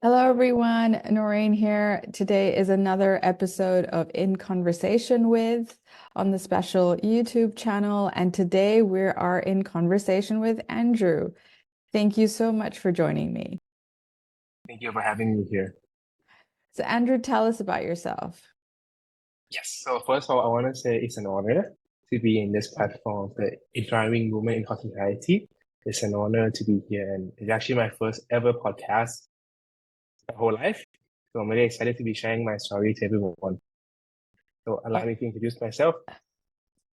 Hello, everyone. Noreen here. Today is another episode of In Conversation with on the special YouTube channel. And today we are in conversation with Andrew. Thank you so much for joining me. Thank you for having me here. So, Andrew, tell us about yourself. Yes. So first of all, I want to say it's an honor to be in this platform, the Inspiring Women in Hospitality. It's an honor to be here, and it's actually my first ever podcast my whole life. So I'm really excited to be sharing my story to everyone. So allow me to introduce myself.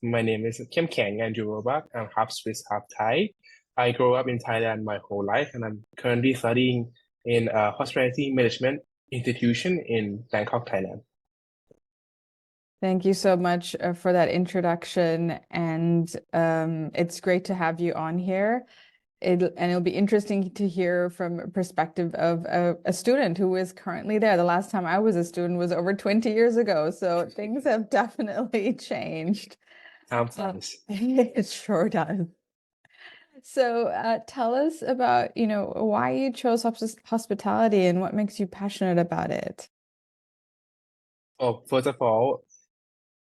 My name is Kim Kang Andrew Robak. I'm half Swiss, half Thai. I grew up in Thailand my whole life, and I'm currently studying in a hospitality management institution in Bangkok, Thailand. Thank you so much for that introduction. And it's great to have you on here. It'll be interesting to hear from a perspective of a student who is currently there. The last time I was a student was over 20 years ago, so things have definitely changed. Sounds nice. It sure does. So tell us about, why you chose hospitality and what makes you passionate about it. Oh, first of all,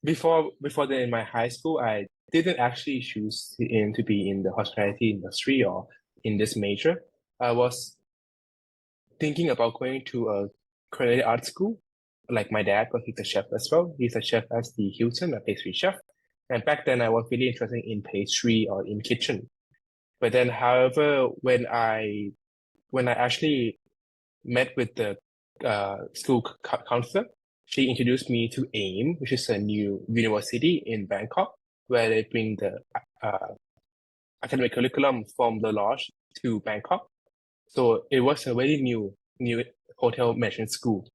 before then in my high school, I didn't actually choose to be in the hospitality industry or in this major. I was thinking about going to a culinary art school, like my dad, because he's a chef as well. He's a chef at the Hilton, a pastry chef. And back then, I was really interested in pastry or in kitchen. But then, however, when I actually met with the school counselor, she introduced me to AIM, which is a new university in Bangkok, where they bring the uh, academic curriculum from the lodge to Bangkok. So it was a very new hotel management school.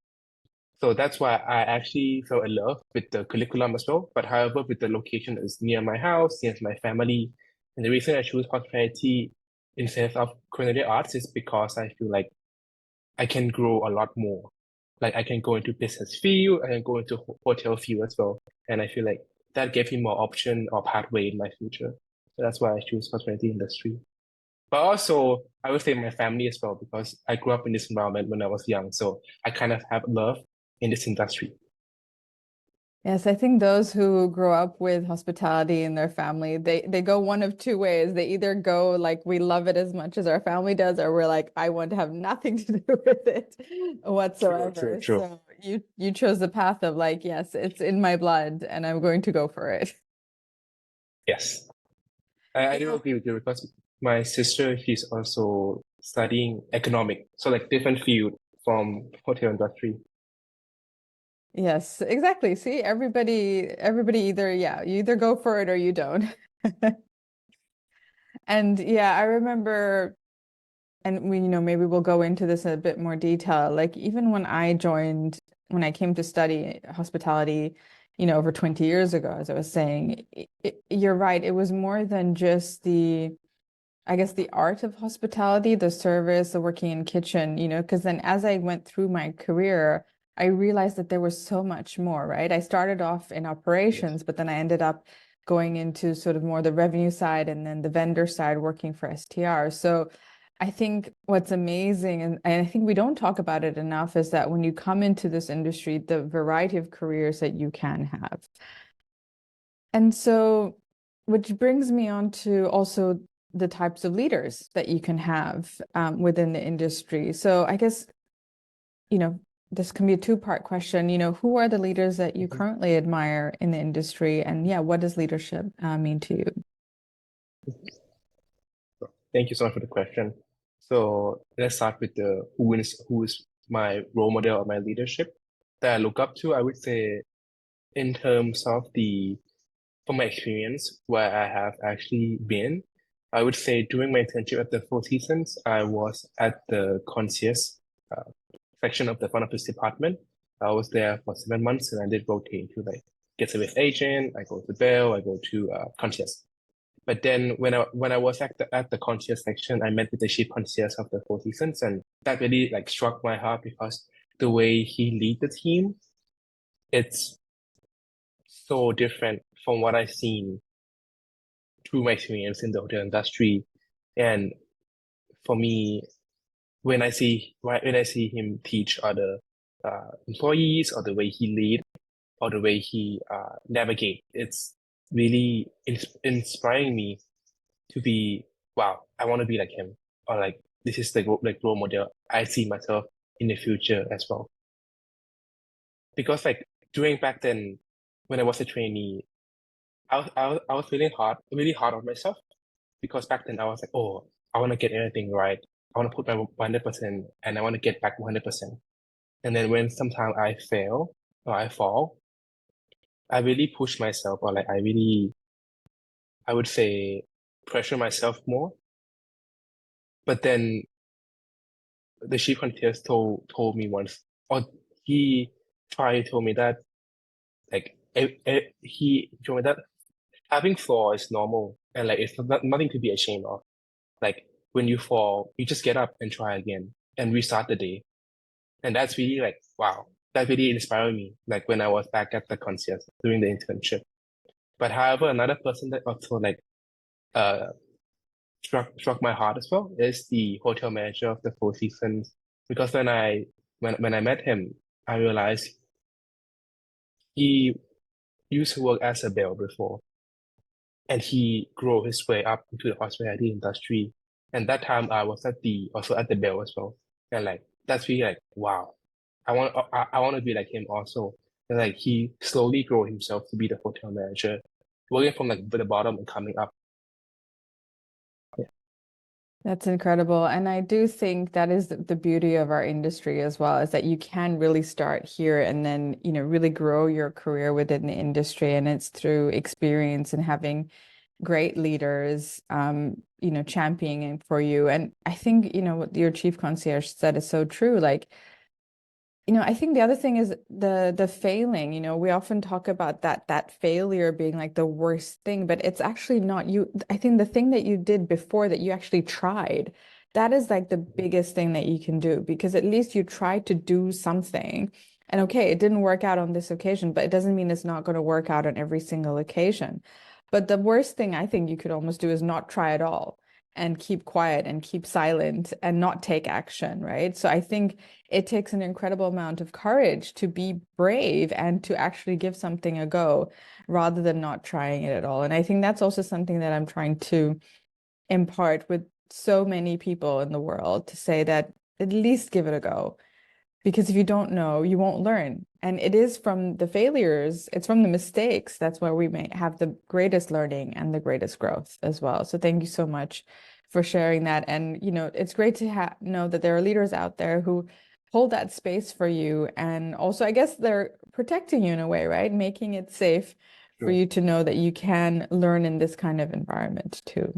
So that's why I actually fell in love with the curriculum as well. But however, with the location is near my house, near my family. And the reason I choose hospitality instead of culinary arts is because I feel like I can grow a lot more. Like I can go into business field, I can go into hotel field as well. And I feel like that gave me more option or pathway in my future. So that's why I choose hospitality industry. But also, I would say my family as well, because I grew up in this environment when I was young. So I kind of have love in this industry. Yes, I think those who grow up with hospitality in their family, they go one of two ways. They either go like we love it as much as our family does, or we're like, I want to have nothing to do with it True, true, whatsoever. true. So you chose the path of like, yes, it's in my blood and I'm going to go for it. Yes. I do Yeah. agree with you because my sister, she's also studying economic. So like different field from hotel industry. Yes, exactly. See, everybody either, yeah, you either go for it or you don't. And yeah, I remember, and maybe we'll go into this in a bit more detail. Like even when I came to study hospitality, over 20 years ago, as I was saying, you're right. It was more than just I guess, the art of hospitality, the service, the working in kitchen, because then as I went through my career, I realized that there was so much more, right? I started off in Yes. operations, but then I ended up going into sort of more the revenue side and then the vendor side working for STR. So I think what's amazing, and I think we don't talk about it enough, is that when you come into this industry, the variety of careers that you can have. And so, which brings me on to also the types of leaders that you can have within the industry. So, I guess, you know, this can be a two-part question. Who are the leaders that you Mhm. currently admire in the industry? And yeah, what does leadership mean to you? Thank you so much for the question. So let's start with the who is my role model or my leadership that I look up to. I would say in terms of from my experience where I have actually been, I would say during my internship at the Four Seasons, I was at the concierge uh, section of the front office department. I was there for 7 months and I did rotate to like get service agent, I go to Bell, I go to concierge. But then when I was at the concierge section, I met with the chief concierge of the Four Seasons, and that really like struck my heart because the way he lead the team, it's so different from what I've seen through my experience in the hotel industry. And for me, when I see him teach other employees, or the way he lead, or the way he navigate, it's really inspiring me to be, wow, I want to be like him, or like this is the like role model I see myself in the future as well. Because like during back then, when I was a trainee, I was feeling really hard on myself, because back then I was like, oh, I want to get everything right. I want to put my 100%, and I want to get back 100%. And then when sometimes I fail or I fall, I really push myself, or like I would say, pressure myself more. But then the chief concierge told me once, or he tried to tell me that, like, he told me that having flaw is normal, and like it's nothing to be ashamed of. Like when you fall, you just get up and try again and restart the day. And that's really like, wow, that really inspired me. Like when I was back at the concierge doing the internship. But however, another person that also like uh struck my heart as well is the hotel manager of the Four Seasons. Because when I met him, I realized he used to work as a bell before, and he grew his way up into the hospitality industry. And that time I was also at the bell as well. And like that's really like, wow, I want to be like him also. And like he slowly grew himself to be the hotel manager, working from like the bottom and coming up. Yeah. That's incredible. And I do think that is the beauty of our industry as well, is that you can really start here and then, really grow your career within the industry. And it's through experience and having great leaders, championing for you. And I think, what your chief concierge said is so true. Like, I think the other thing is the failing. We often talk about that failure being like the worst thing, but it's actually not. I think the thing that you did before, that you actually tried, that is like the biggest thing that you can do, because at least you tried to do something. And okay, it didn't work out on this occasion, but it doesn't mean it's not going to work out on every single occasion. But the worst thing I think you could almost do is not try at all and keep quiet and keep silent and not take action, right? So I think it takes an incredible amount of courage to be brave and to actually give something a go rather than not trying it at all. And I think that's also something that I'm trying to impart with so many people in the world, to say that at least give it a go. Because if you don't know, you won't learn. And it is from the failures, it's from the mistakes. That's where we may have the greatest learning and the greatest growth as well. So thank you so much for sharing that. And, it's great to know that there are leaders out there who hold that space for you. And also, I guess they're protecting you in a way, right? Making it safe for True. you to know that you can learn in this kind of environment too.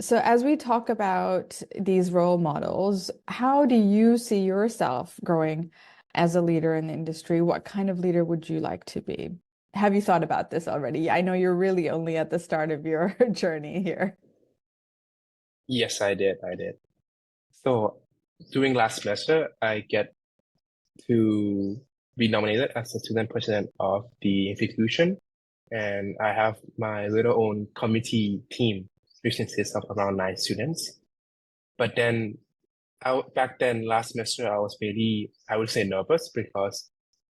So as we talk about these role models, how do you see yourself growing as a leader in the industry? What kind of leader would you like to be? Have you thought about this already? I know you're really only at the start of your journey here. Yes, I did. I did. So during last semester, I get to be nominated as the student president of the institution. And I have my little own committee team, which consists of around 9 students. But then back then, last semester, I was really, I would say, nervous, because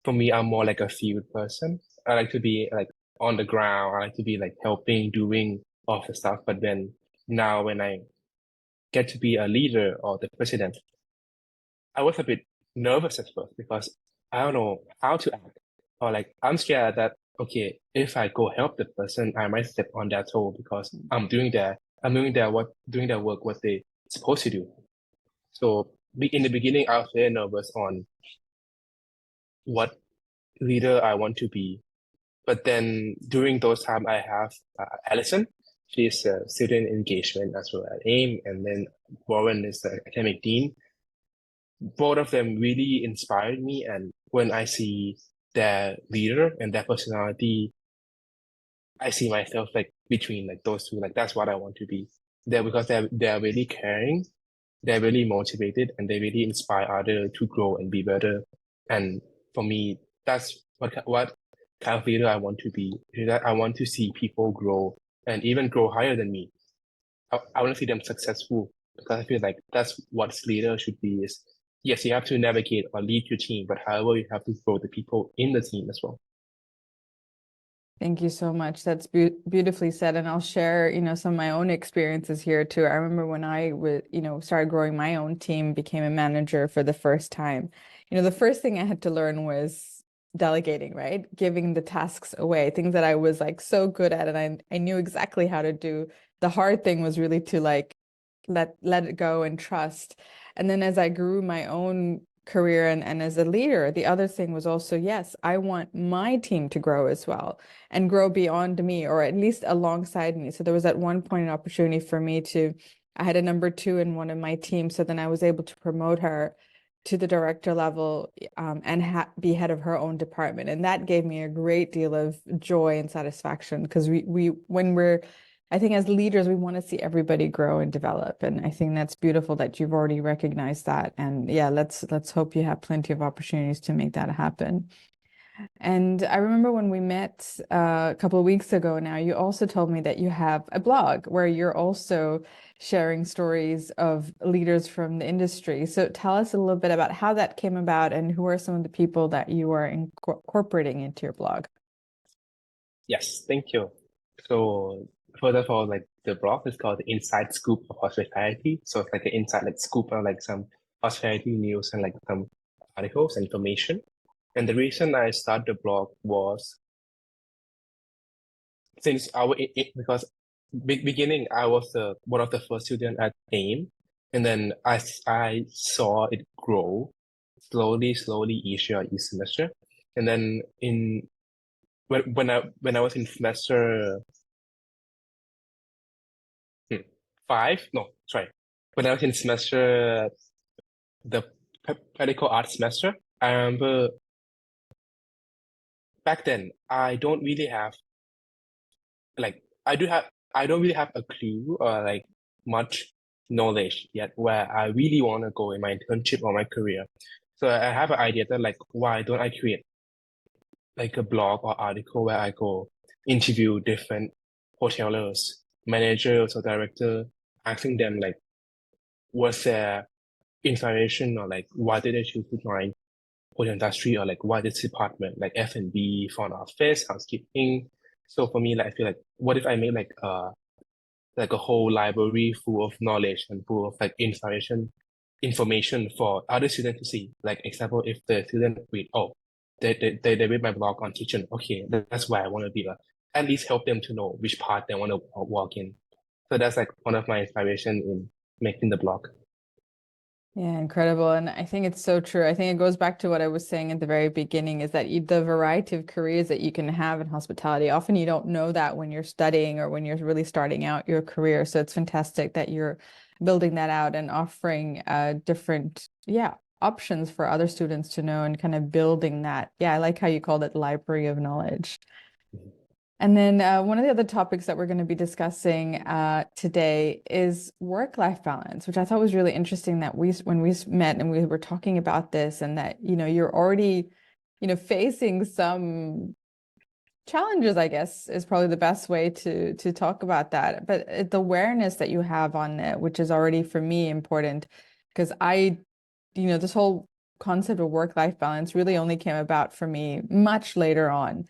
for me, I'm more like a field person. I like to be like on the ground. I like to be like helping, doing all the stuff. But then now when I get to be a leader or the president, I was a bit nervous at first, because I don't know how to act, or like I'm scared that, okay, if I go help the person, I might step on their toe, because I'm doing their work what they supposed to do. So in the beginning, I was very nervous on what leader I want to be. But then during those time, I have Allison. She's a student engagement as well at AIM, and then Warren is the academic dean. Both of them really inspired me, and when I see their leader and their personality, I see myself like between like those two. Like that's what I want to be. Because they're really caring, they're really motivated, and they really inspire others to grow and be better. And for me, that's what kind of leader I want to be. Is that I want to see people grow, and even grow higher than me. I want to see them successful because I feel like that's what leader should be is yes, you have to navigate or lead your team, but however, you have to grow the people in the team as well. Thank you so much. That's beautifully said. And I'll share, some of my own experiences here too. I remember when I would, started growing my own team, became a manager for the first time. The first thing I had to learn was delegating, right? Giving the tasks away, things that I was like so good at and I knew exactly how to do. The hard thing was really to like let it go and trust. And then as I grew my own career and as a leader, the other thing was also, yes, I want my team to grow as well and grow beyond me or at least alongside me. So there was at one point an opportunity for me I had a number two in one of my teams. So then I was able to promote her to the director level and be head of her own department. And that gave me a great deal of joy and satisfaction because I think as leaders, we want to see everybody grow and develop. And I think that's beautiful that you've already recognized that. And yeah, let's hope you have plenty of opportunities to make that happen. And I remember when we met a couple of weeks ago now, you also told me that you have a blog where you're also sharing stories of leaders from the industry. So tell us a little bit about how that came about and who are some of the people that you are incorporating into your blog. Yes, thank you. So first of all, like the blog is called the Inside Scoop of Hospitality. So it's like an inside like scoop of like some hospitality news and like some articles and information. And the reason I started the blog was since because beginning I was one of the first students at AIM, and then I saw it grow slowly each year, each semester, and then when I was in semester 5, no, sorry, when I was in semester the practical art semester, I remember back then I don't really have like I don't really have a clue or like much knowledge yet where I really want to go in my internship or my career. So I have an idea that like why don't I create like a blog or article where I go interview different hoteliers, managers or director, asking them like what's their inspiration or like why did they choose to join hotel industry or like why this department like F&B, front office, housekeeping. So for me, like I feel like what if I make like a whole library full of knowledge and full of like information for other students to see. Like example, if the student read, oh, they read my blog on kitchen. Okay, that's why I want to be like at least help them to know which part they want to walk in. So that's like one of my inspiration in making the blog. Yeah, incredible. And I think it's so true. I think it goes back to what I was saying at the very beginning is that the variety of careers that you can have in hospitality, often you don't know that when you're studying or when you're really starting out your career. So it's fantastic that you're building that out and offering different, options for other students to know and kind of building that. Yeah, I like how you called it library of knowledge. And then one of the other topics that we're going to be discussing today is work-life balance, which I thought was really interesting that when we met and we were talking about this and that, you're already, facing some challenges, I guess, is probably the best way to talk about that. But the awareness that you have on it, which is already for me important, because this whole concept of work-life balance really only came about for me much later on.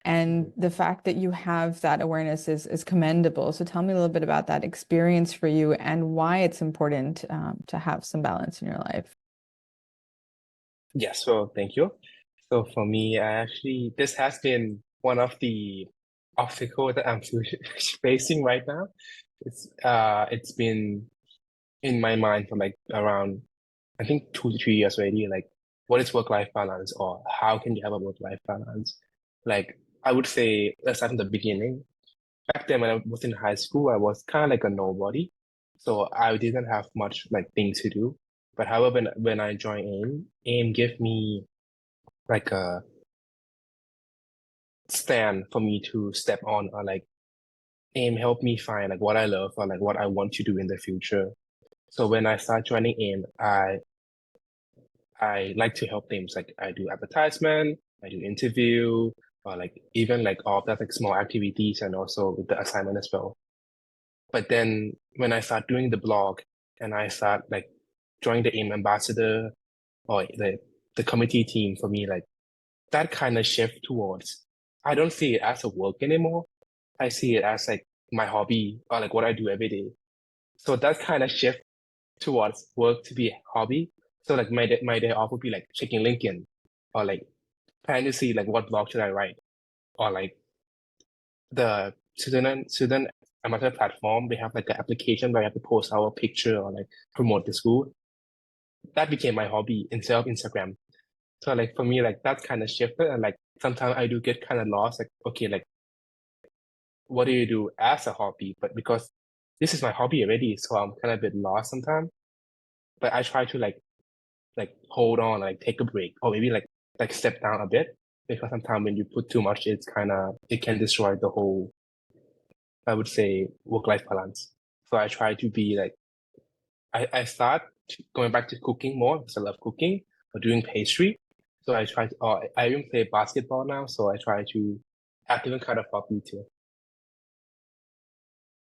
And the fact that you have that awareness is commendable. So tell me a little bit about that experience for you and why it's important to have some balance in your life. Yes, so thank you. So for me, this has been one of the obstacles that I'm facing right now. It's been in my mind for like around, I think 2 to 3 years already. Like, what is work-life balance, or how can you have a work-life balance? Like, I would say, let's start from the beginning. Back then, when I was in high school, I was kind of like a nobody, so I didn't have much like things to do. But however, when I joined AIM gave me like a stand for me to step on, or like AIM helped me find like what I love or like what I want to do in the future. So when I started joining AIM, I like to help teams. Like I do advertisement, I do interview, or like even like all that like small activities and also with the assignment as well. But then when I start doing the blog and I start like joining the AIM ambassador or the committee team for me, like that kind of shift towards I don't see it as a work anymore. I see it as like my hobby or like what I do every day. So that kind of shift towards work to be a hobby. So like my day off would be like checking LinkedIn or like trying to see like what blog should I write or like the student amateur platform. They have like an application where I have to post our picture or like promote the school. That became my hobby instead of Instagram. So like for me, like that kind of shifted and like sometimes I do get kind of lost. Like, okay, like what do you do as a hobby? But because this is my hobby already, so I'm kind of a bit lost sometimes. But I try to like hold on, like take a break, or maybe like step down a bit because sometimes when you put too much, it can destroy the whole, I would say, work-life balance. So I try to be like I start going back to cooking more because I love cooking or doing pastry. So I try to, I even play basketball now, so I try to have different kind of hobby too.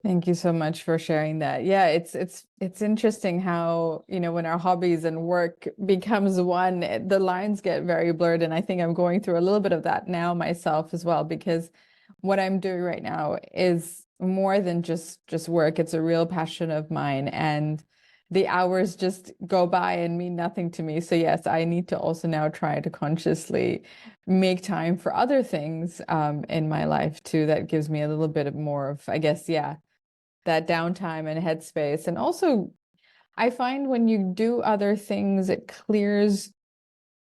Thank you so much for sharing that. Yeah, it's interesting how, when our hobbies and work becomes one, the lines get very blurred. And I think I'm going through a little bit of that now myself as well, because what I'm doing right now is more than just work. It's a real passion of mine, and the hours just go by and mean nothing to me. So yes, I need to also now try to consciously make time for other things in my life too. That gives me a little bit of more of, I guess, yeah, that downtime and headspace. And also, I find when you do other things, it clears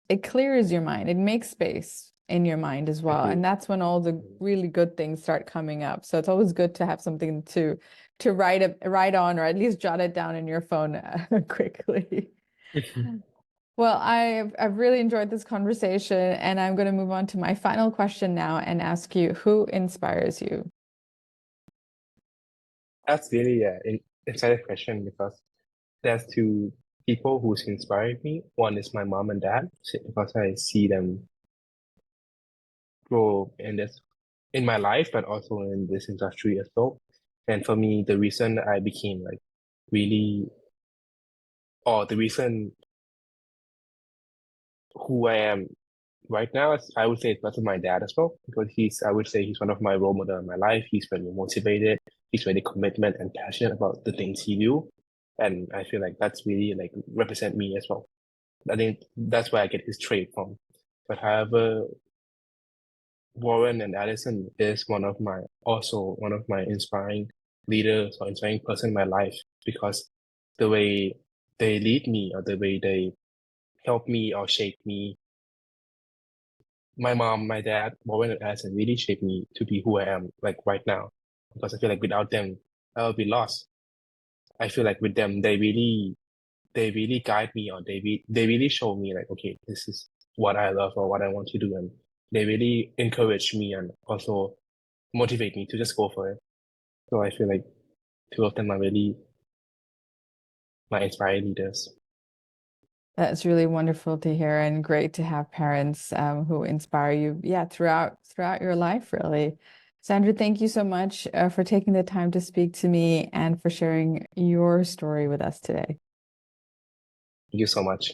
your mind. It makes space in your mind as well. And Agree. that's when all the really good things start coming up. So it's always good to have something to write on, or at least jot it down in your phone quickly. Well, I've really enjoyed this conversation, and I'm going to move on to my final question now and ask you, who inspires you? That's really an exciting question because there's two people who's inspired me. One is my mom and dad because I see them grow in my life, but also in this industry as well. And for me, the reason I became like really, or the reason who I am right now, I would say it's because of my dad as well, because I would say he's one of my role model in my life. He's very motivated. He's very commitment and passionate about the things he do. And I feel like that's really like represent me as well. I think that's where I get his trait from. But however, Warren and Allison is also one of my inspiring leaders or inspiring person in my life because the way they lead me or the way they help me or shape me. My mom, my dad, Warren and Allison really shaped me to be who I am like right now. Because I feel like without them, I would be lost. I feel like with them, they really guide me or they really show me like, okay, this is what I love or what I want to do. And they really encourage me and also motivate me to just go for it. So I feel like two of them are really my inspiring leaders. That's really wonderful to hear, and great to have parents who inspire you, yeah, throughout your life, really. Sandra, thank you so much for taking the time to speak to me and for sharing your story with us today. Thank you so much.